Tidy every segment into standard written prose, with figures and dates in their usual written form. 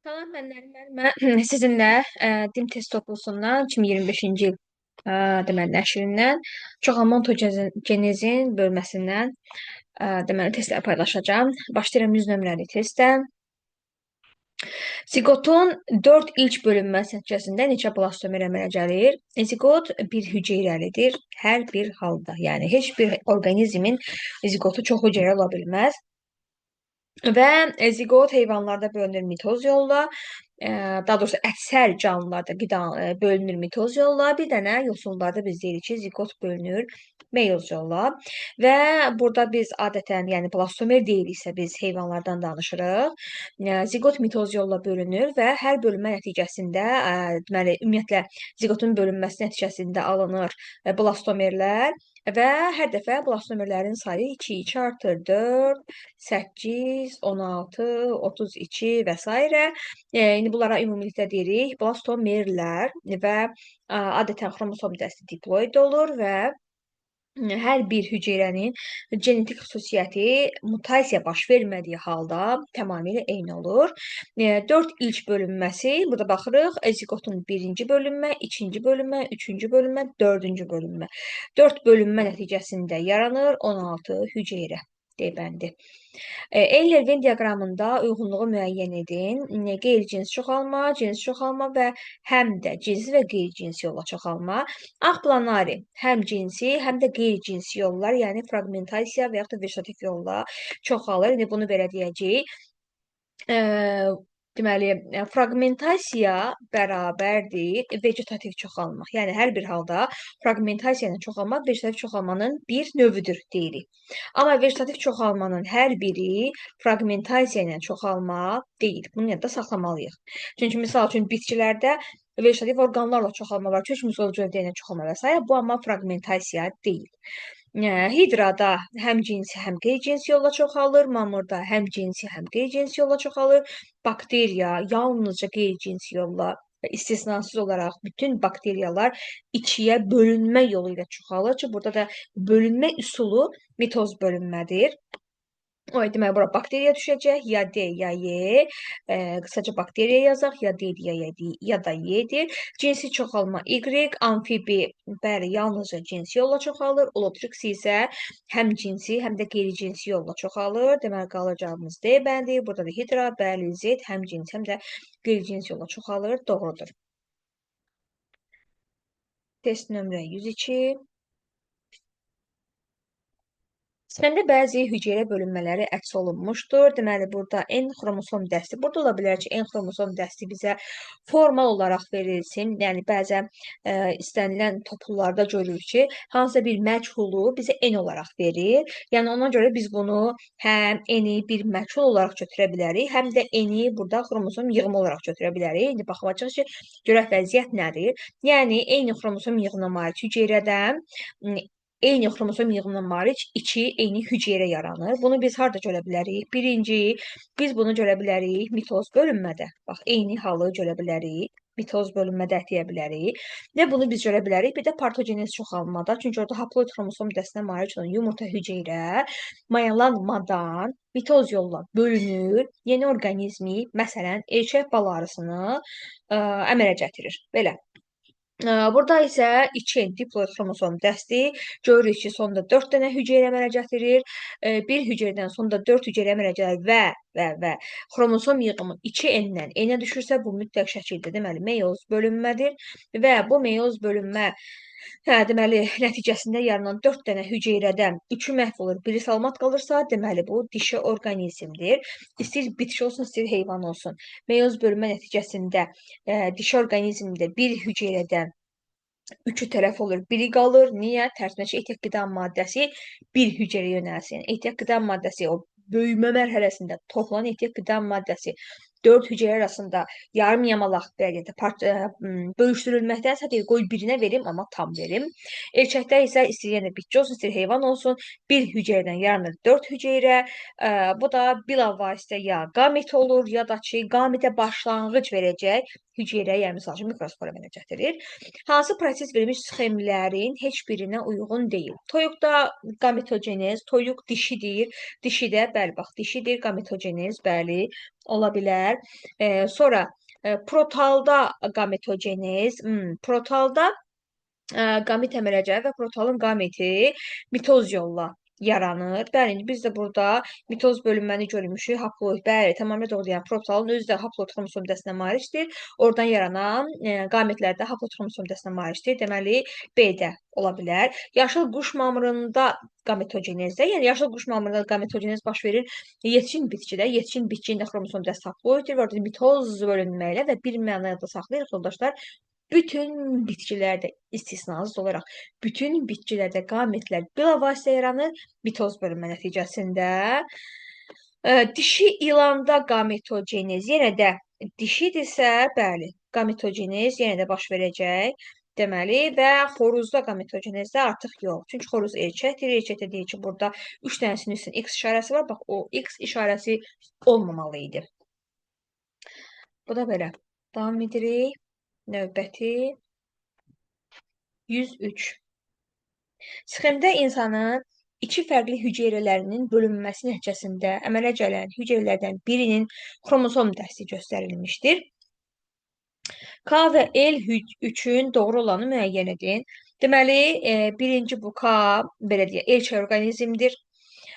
Salam mənlərim. Mən sizinlə DİM test toplusundan 2025-ci il deməli nəşrindən çoxalma ontogenezin bölməsindən deməli testləri paylaşacağam. Başlayıram 100 nömrəli testdən. Ziqotun 4 ilk bölünməsi nəticəsində neçə blastomer əmələ gəlir? Ziqot bir hüceyrəlidir hər bir halda. Yəni heç bir orqanizmin ziqotu çox hüceyrəli ola bilməz. Və ziqot heyvanlarda bölünür mitoz yolla, daha doğrusu əksər canlılarda bölünür mitoz yolla, bir dənə yosunlarda biz deyirik ki, ziqot bölünür meyoz yolla və burada biz adətən, yəni blastomer deyiriksə biz heyvanlardan danışırıq. Ziqot mitoz yolla bölünür və hər bölünmə nəticəsində, deməli ümumiyyətlə ziqotun bölünməsi nəticəsində alınır blastomerlər və hər dəfə blastomerlərin sayı 2 artır, 4, 8, 16, 32 və s. İndi bunlara ümumilikdə deyirik blastomerlər və adətən xromosom dəsti diploid olur və hər bir hüceyrənin genetik xüsusiyyəti mutasiya baş vermədiyi halda tamamilə eyni olur. 4 ilk bölünməsi, burada baxırıq, ziqotun birinci bölünmə, ikinci bölünmə, üçüncü bölünmə, dördüncü bölünmə. 4 bölünmə nəticəsində yaranır 16 hüceyrə D-bəndi. Eyler-Venn diaqramında uyğunluğu müəyyən edin. Qeyri-cins çoxalma, cins çoxalma və həm də cinsi və qeyri-cinsi yolla çoxalma. Ağplanari həm cinsi, həm də qeyri-cinsi yollar, yəni fraqmentasiya və yaxud da vegetativ yolla çoxalır. İndi bunu belə deyəcəyik. Deməli, fraqmentasiya bərabərdir vegetativ çoxalma. Yəni, hər bir halda fraqmentasiya ilə çoxalmaq vegetativ çoxalmanın bir növüdür deyirik. Amma vegetativ çoxalmanın hər biri fraqmentasiya ilə çoxalma deyil. Bunu yadda saxlamalıyıq. Çünki, misal üçün, bitkilərdə vegetativ orqanlarla çoxalma var, kök müzolcuya ilə çoxalma və s. Bu, amma fraqmentasiya deyil. Hidrada həm cinsi, həm qeyri-cinsi yolla çoxalır. Mamırda həm cinsi, həm qeyri-cinsi yolla çoxalır. Bakteriya yalnızca qeyri-cinsi yolla və istisnasız olaraq bütün bakteriyalar ikiyə bölünmə yolu ilə çoxalır ki, burada da bölünmə üsulu mitoz bölünmədir. Deməli, bura bakteriya düşəcək, ya D, ya Y. Qısaca bakteriya yazaq, ya D-dir, ya da Y-dir. Cinsi çoxalma Y, amfibi, bəli, yalnızca cinsi yolla çoxalır. Olotrix isə həm cinsi, həm də qeyri-cinsi yolla çoxalır. Deməli, qalır cavabımız D bəndi. Burada da hidra, bəli, Z həm cinsi, həm də qeyri-cinsi yolla çoxalır. Doğrudur. Test nömrə 102. Sxemdə bəzi hüceyrə bölünmələri əks olunmuşdur. Deməli, burada N xromosom dəsti. Burada ola bilər ki, N xromosom dəsti bizə formal olaraq verilsin. Yəni, bəzən istənilən toplularda görürük ki, hansısa bir məchulu bizə N olaraq verir. Yəni, ona görə biz bunu həm N-i bir məchul olaraq götürə bilərik, həm də N-i burada xromosom yığımı olaraq götürə bilərik. İndi baxacağıq ki, görək vəziyyət nədir? Yəni, eyni xromosom yığımına malik hüceyrədən eyni xromosom yığımına malik 2 eyni hüceyrə yaranır. Bunu biz harda görə bilərik? Birinci, biz bunu görə bilərik mitoz bölünmədə. Bax, eyni halı görə bilərik. Mitoz bölünmədə deyə bilərik. Və bunu biz görə bilərik. Bir də partogenez çoxalmada. Çünki orada haploid xromosom dəstinə malik olan yumurta hüceyrə mayalanmadan mitoz yolla bölünür. Yeni orqanizmi, məsələn, erkək bal arısını əmələ gətirir. Belə. Burada isə 2 diploid xromosom dəsti görürük ki, sonda 4 dənə hüceyrə əmələ gətirir. Bir hüceyrədən sonda 4 hüceyrə əmələ gəlir və xromosom yığımı 2N-dən N-ə düşürsə, bu mütləq şəkildə deməli meyoz bölünmədir və bu meyoz bölünmə deməli, nəticəsində yaranan 4 dənə hüceyrədən 3-ü məhv olur, biri salamat qalırsa, deməli, bu dişi orqanizmdir. İstəyir bitki olsun, istəyir heyvan olsun. Meyoz bölünmə nəticəsində dişi orqanizmdə bir hüceyrədən 3-ü tələf olur, biri qalır. Niyə? Tərsinə ki, ehtiyat qida maddəsi bir hüceyrəyə yönəlsin. Ehtiyat qida maddəsi o böyümə mərhələsində toplanan ehtiyat qida maddəsi 4 hüceyrə arasında yarım yamalaq bölüşdürülməkdənsə deyir, qoy birinə verim, amma tam verim. Erkəkdə isə istəyir yəni bitki olsun, istəyir heyvan olsun, bir hüceyrədən yaranır 4 hüceyrə. Bu da bilavasitə ya qamet olur, ya da ki, qametə başlanğıc verəcək hüceyrə, yəni misal üçün mikrospora əmələ gətirir. Hansı proses verilmiş sxemlərin heç birinə uyğun deyil? Toyuqda gametogenez, toyuq dişidir. Dişidə, bəli, bax, dişidir, gametogenez, bəli, ola bilər. Sonra protalda gametogenez, protalda qamət əmələcəyi və protalın qaməti mitoz yolla yaranır. Bəli, indi biz də burada mitoz bölünməni görmüşük. Haploid, bəli, tamamilə doğru. Yəni protalın özü də haploid xromosom dəstinə malikdir. Oradan yaranan qamətlər də haploid xromosom dəstinə malikdir. Deməli, B-də ola bilər. Yaşıl quş mamırında qametogenezdə, yəni yaşıl quş mamırında qametogenez baş verir yetkin bitkidə. Yetkin bitkinin də xromosom dəsti haploiddir. Orada mitoz bölünməklə və bir mənada saxlayırıq yoldaşlar. Bütün bitkilərdə istisnasız olaraq bütün bitkilərdə qametlər bilavasitə yaranır mitoz bölünmə nəticəsində. Dişi ilanda qametogenez yenə də dişidirsə, bəli, qametogenez yenə də baş verəcək. Deməli və xoruzda qametogenezdə artıq yox. Çünki xoruz erkəkdir. Erkəkdə deyir ki, burada 3 dənəsinin üstündə X işarəsi var. Bax, o X işarəsi olmamalı idi. Bu da belə. Davam edirik. Növbəti 103. Sxemdə insanın iki fərqli hüceyrələrinin bölünməsi nəticəsində əmələ gələn hüceyrələrdən birinin xromosom dəsti göstərilmişdir. K və L üçün doğru olanı müəyyən edin. Deməli, birinci bu K, belə deyək, erkək orqanizmdir.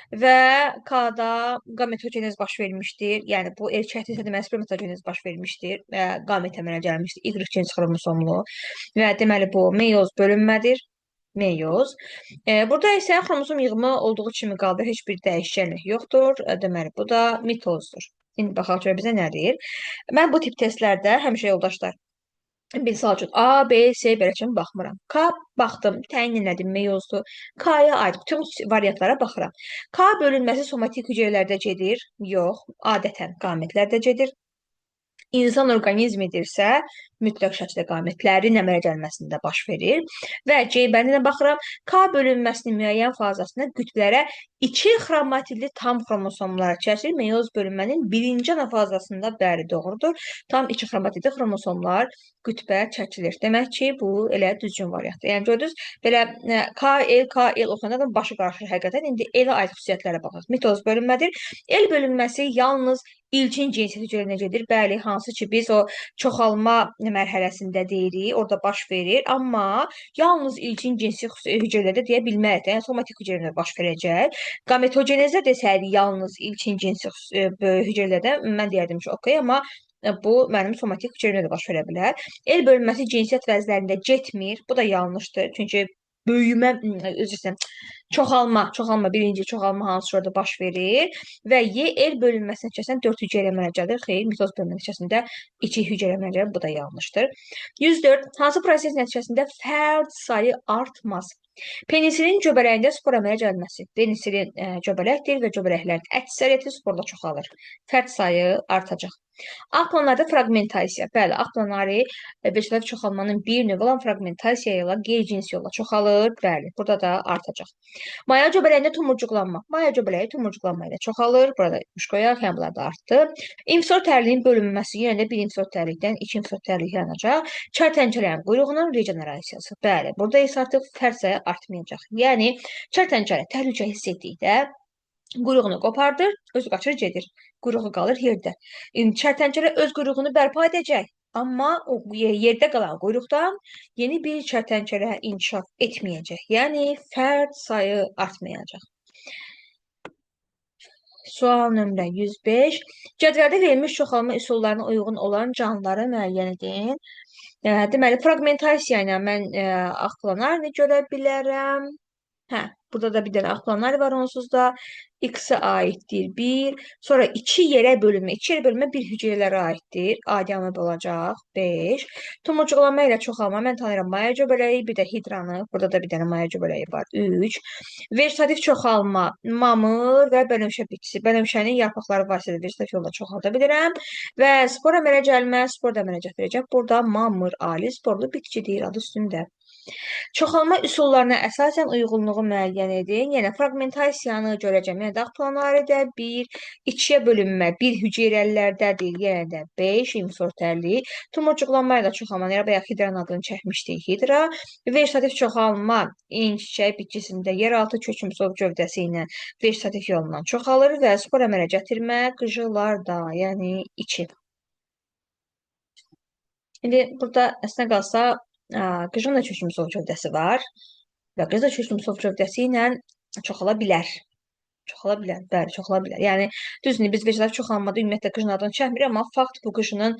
Və K-da qametogenez baş vermişdir. Yəni, bu erkəkdirsə deməli spermatogenez baş vermişdir. Qamet əmələ gəlmişdir. Y cins xromosomlu. Və deməli, bu meyoz bölünmədir. Meyoz. Burada isə xromosom yığımı olduğu kimi qaldı. Heç bir dəyişkənlik yoxdur. Deməli, bu da mitozdur. İndi baxaq görə bizə nə deyir? Mən bu tip testlərdə həmişə yoldaşlar misal üçün A, B, C belə kimi baxmıram. K baxdım, təyin elədim, meyozdur. K-ya aid bütün variantlara baxıram. K bölünməsi somatik hüceyrələrdə gedir? Yox, adətən qametlərdə gedir. İnsan orqanizmidirsə, mütləq şəkildə qamətlərin əmələ gəlməsində baş verir. Və C-bəndinə baxıram, K bölünməsinin müəyyən fazasında qütblərə 2 xromatidli tam xromosomlar çəkir. Meyoz bölünmənin birinci fazasında bəli doğrudur. Tam 2 xromatidli xromosomlar qütbə çəkilir. Demək ki, bu elə düzgün variantdır. Yəni gördünüz, belə KL oxuyanda da başı qarışır həqiqətən. İndi elə aid xüsusiyyətlərə baxaq. Mitoz bölünmədir. El bölünməsi yalnız ilkin cinsiyyət hüceyrəsinə gedir. Bəli, hansı ki biz o çoxalma mərhələsində deyirik, orada baş verir. Amma yalnız ilkin cinsiyyət hüceyrədə deyə bilmərik. Yəni somatik hüceyrədə baş verəcək. Qametogenezdə desəydik yalnız ilkin cinsiyyət hüceyrədə mən deyərdim ki, okey, amma bu mənim somatik hüceyrədə də baş verə bilər. El bölünməsi cinsiyyət vəzlərində getmir. Bu da yanlışdır. Çünki böyümə, üzr istəyirəm, çoxalma, birinci çoxalma hansı orada baş verir və el bölünməsi nəticəsində 4 hüceyrə əmələ gəlir. Xeyr, mitoz bölünmə nəticəsində 2 hüceyrə əmələ gəlir. Bu da yanlışdır. 104. Hansı proses nəticəsində fərd sayı artmaz? Penisilin göbələyində spor əmələ gəlməsi. Penisilin göbələkdir və göbələklərin əksəriyyəti sporda çoxalır. Fərd sayı artacaq. Ağ planlarda fraqmentasiya. Bəli, ağ planları vegetariv çoxalmanın bir növü olan fraqmentasiya ilə qeyri-cins yolla çoxalır. Bəli, burada da artacaq. Maya göbələyində tumurcuqlanma. Maya göbələyi tumurcuqlanma ilə çoxalır. Burada qoyaq, yəni bunlar da artdı. İmsor tərliyin bölünməsi yenə də bir imsor tərlikdən iki imsor tərlik yaranacaq. Kərtənkələrin quyruğunun regenerasiyası. Bəli, burada isə artıq fərd sayı artmayacaq. Yəni kərtənkələ təhlükə hiss etdikdə quyruğunu qopardır, özü qaçır gedir. Quyruğu qalır yerdə. Kərtənkələ öz quyruğunu bərpa edəcək. Amma o yerdə qalan quyruqdan yeni bir kərtənkələ inkişaf etməyəcək. Yəni fərd sayı artmayacaq. Sual nömrə 105. Cədvəldə verilmiş çoxalma üsullarına uyğun olan canlıları müəyyən edin. Deməli, fraqmentasiya ilə mən ağ planarını görə bilərəm. Burada da bir dənə ağ planar var onsuz da. X-ə aiddir 1. Sonra 2 yerə bölünmə. 2 yerə bölünmə bir hüceyrələrə aiddir. Adi amıb olacaq 5. Tumurcuqlanma ilə çoxalma. Mən tanıyıram maya göbələyi, bir də hidranı. Burada da bir dənə maya göbələyi var 3. Vegetativ çoxalma mamır və bənövşə bitkisi. Bənövşənin yarpaqları vasitəsilə vegetativ yolla çoxalda bilirəm. Və spor əmələ gəlmə, spor da əmələ gətirəcək. Burada mamır ali sporlu bitkidir adı üstündə. Çoxalma üsullarına əsasən uyğunluğu müəyyən edin. Yəni fraqmentasiyanı görəcəm. Yəni dağ planaridə 1, 2-yə bölünmə 1 hüceyrəlildədir. Yəni də 5 imsortərli. Tumurcuqlanma ilə çoxalma. Yəni bayaq hidranın adını çəkmişdik. Hidra vegetativ çoxalma çiçək bitkisində yeraltı kökümsöv gövdəsi ilə vegetativ yolla çoxalır və spor əmələ gətirmə qıcılarda, yəni 2. İndi burada əslində qalsa qıcın da kökümsöv gövdəsi var və qız da kökümsöv gövdəsi ilə çoxala bilər. Çoxala bilər, bəli, çoxala bilər. Yəni düzdür, biz vegetativ çoxalmada ümumiyyətlə qıcın adını çəkmirik, amma fakt bu qıcının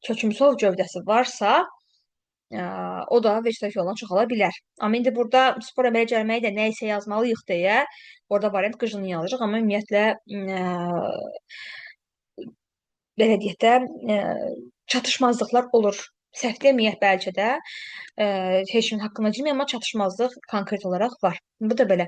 kökümsöv gövdəsi varsa, o da vegetativ yolla çoxala bilər. Amma indi burada spor əmələ gəlməyi də nə isə yazmalıyıq deyə, orada variant qıcını yazacaq, amma ümumiyyətlə belə deyək də, çatışmazlıqlar olur. Səhv deməyək bəlkə də, heç kimin haqqında girməyək, amma çatışmazlıq konkret olaraq var. Bu da belə.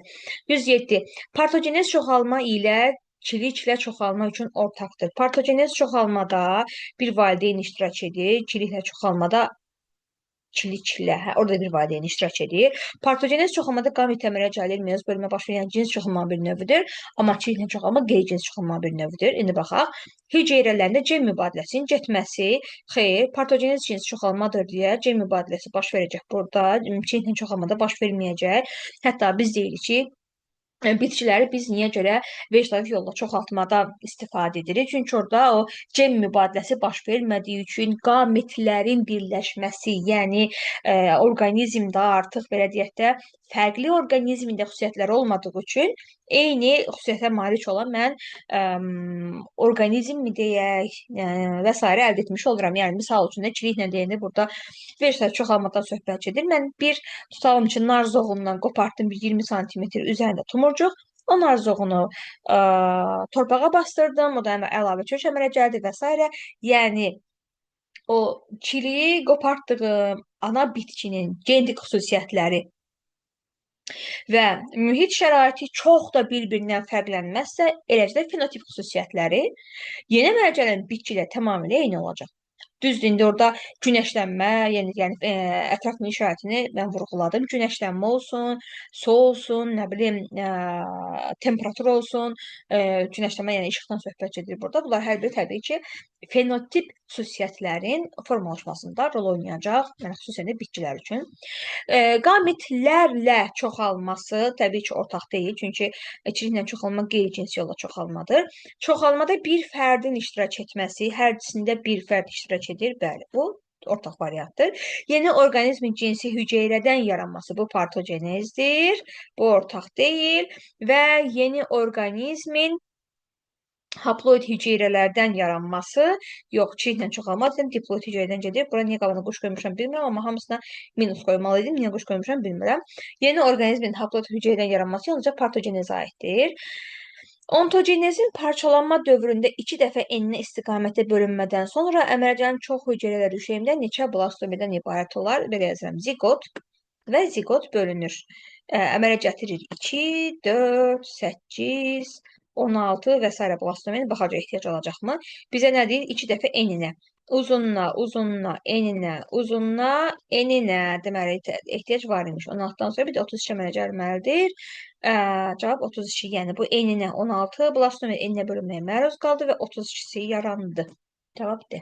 107. Partogenez çoxalma ilə çiliklə çoxalma üçün ortaqdır. Partogenez çoxalmada bir valideyn iştirak edir, çiliklə çoxalmada çiliklə, orada bir valideyn iştirak edir. Partogenez çoxalmada qamət əmələ gəlir, meyoz bölünmə baş verən cins çoxalma bir növüdür, amma çiliklə çoxalma qeyri-cins çoxalma bir növüdür. İndi baxaq. Hüceyrələrində gen mübadiləsinin getməsi, xeyr, partogenez cins çoxalmadır deyə gen mübadiləsi baş verəcək. Burada çiliklə çoxalmada baş verməyəcək. Hətta biz deyirik ki, bitkiləri biz niyə görə vegetativ yolla çoxaltmada istifadə edirik? Çünki orada o gen mübadiləsi baş vermədiyi üçün qametlərin birləşməsi, yəni orqanizmdə artıq belə deyək də fərqli orqanizmində xüsusiyyətləri olmadığı üçün eyni xüsusiyyətə malik olan mən orqanizm mi deyək və s. əldə etmiş oluram. Yəni misal üçün də çiliklə deyəndə burada vegetativ çoxalmadan söhbət gedir. Mən bir tutalım ki, nar zoğundan qopartdım bir 20 sm üzərində tumurcuq. O nar zoğunu torpağa bastırdım. O da əlavə kök əmələ gəldi və s. Yəni o çiliyi qopartdığım ana bitkinin genetik xüsusiyyətləri və mühit şəraiti çox da bir-birindən fərqlənməzsə, eləcə də fenotip xüsusiyyətləri yeni əmələ gələn bitki ilə tamamilə eyni olacaq. Düzdür, indi orada günəşlənmə, yəni ətraf mühit şəraitini mən vurğuladım. Günəşlənmə olsun, su olsun, nə bilim, temperatur olsun, günəşlənmə, yəni işıqdan söhbət gedir burada. Bunlar hər biri təbii ki, fenotip xüsusiyyətlərin formalaşmasında rol oynayacaq, yəni xüsusən də bitkilər üçün. Qametlərlə çoxalması təbii ki, ortaq deyil, çünki çiliklə çoxalma qeyri-cins yolla çoxalmadır. Çoxalmada bir fərdin iştirak etməsi, hər ikisində bir fərd iştirak edir, bəli, bu ortaq variantdır. Yeni orqanizmin cinsi hüceyrədən yaranması, bu partogenezdir, bu ortaq deyil və yeni orqanizmin haploid hüceyrələrdən yaranması, yox, çiliklə çoxalma dedim, diploid hüceyrədən gedir. Bura niyə qabağına quş qoymuşam bilmirəm, amma hamısına minus qoymalı idim. Niyə quş qoymuşam bilmirəm. Yeni orqanizmin haploid hüceyrədən yaranması yalnızca partogenezə aiddir. Ontogenezin parçalanma dövründə 2 dəfə enli istiqamətə bölünmədən sonra əmələ gələn çox hüceyrələr üşəyimdə neçə blastomedən ibarət olar? Belə yazıram, zigot və zigot bölünür. Əmələ gətirir 2, 4, 8, 16 və s. blastomen baxaca ehtiyac olacaqmı? Bizə nə deyir? 2 dəfə eninə. Uzununa, uzununa, eninə, uzununa, eninə deməli ehtiyac var imiş. 16-dan sonra bir də 32 əmələ gəlməlidir. Cavab 32, yəni bu eninə 16 blastomen eninə bölünməyə məruz qaldı və 32-si yarandı. Cavab D.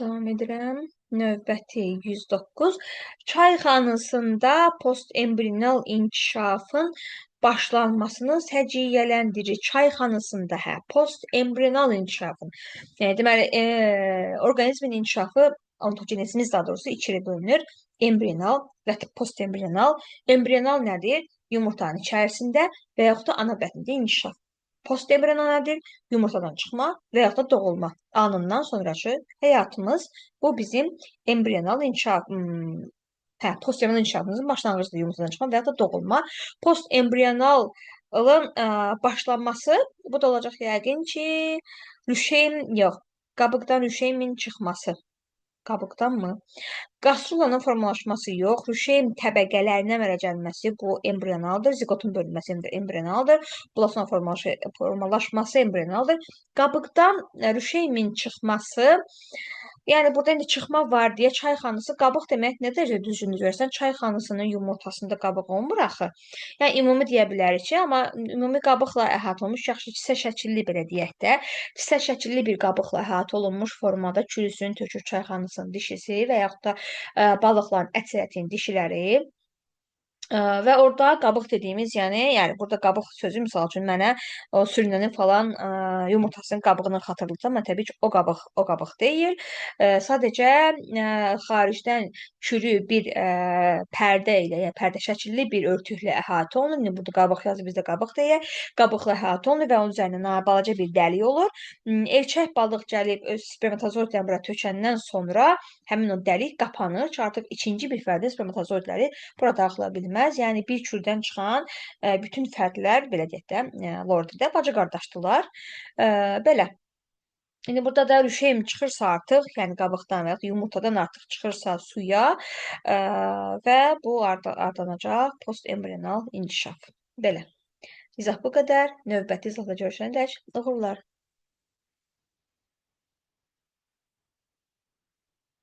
Davam edirəm. Növbəti 109. Çayxanasında postembrional inkişafın başlanmasını səciyyələndirir. Çayxanasında, postembrional inkişafın. Deməli, orqanizmin inkişafı, ontogenezimiz daha doğrusu ikiyə bölünür. Embrional və postembrional. Embrional nədir? Yumurtanın içərisində və yaxud da ana bətnində inkişaf. Postembrional nədir? Yumurtadan çıxma və yaxud da doğulma anından sonraki həyatımız. Bu bizim embrional inkişaf, postembrional inkişafımızın başlanğıcıdır, yumurtadan çıxma və yaxud da doğulma. Postembrionalın başlanması, bu da olacaq yəqin ki, qabıqdan rüşeymin çıxması. Qabıqdanmı? Qastrulanın formalaşması yox, rüşeym təbəqələrinə əmələ gəlməsi bu embrionaldır, zigotun bölünməsi embrionaldır, blastoma formalaşması embrionaldır. Qabıqdan rüşeymin çıxması Yəni burada indi çıxma var deyə çayxanası qabıq demək nə dərəcədə düzgün versən, çayxanasının yumurtasında qabıq olmur axı. Yəni ümumi deyə bilərik ki, amma ümumi qabıqla əhatə olunmuş, yaxşı kisə şəkilli belə deyək də, kisə şəkilli bir qabıqla əhatə olunmuş formada çürüsün, tökür çayxanasının dişisi və yaxud da balıqların əksəriyyətinin dişiləri. Və orada qabıq dediyimiz, yəni burada qabıq sözü misal üçün mənə o sürünənin falan yumurtasının qabığını xatırladır. Amma təbii ki, o qabıq deyil. Sadəcə xaricdən kürü bir pərdə ilə, yəni pərdə şəkilli bir örtüklə əhatə olunur. İndi burada qabıq yazıb bizdə qabıq deyək. Qabıqla əhatə olunur və onun üzərinə balaca bir dəlik olur. Erkək balıq gəlib öz spermatozoidlərini bura tökəndən sonra həmin o dəlik qapanır ki, artıq ikinci bir fərdin spermatozoidləri bura daxilə bilməz. Yəni bir kürdən çıxan bütün fərdlər belə deyək də, lordidə bacı qardaşdılar. Belə. İndi burada da rüşeym çıxırsa artıq, yəni qabıqdan və ya yumurtadan artıq çıxırsa suya və bu ardanacaq postembrional inkişaf. Belə. İzah bu qədər. Növbəti izahda görüşənədək uğurlar.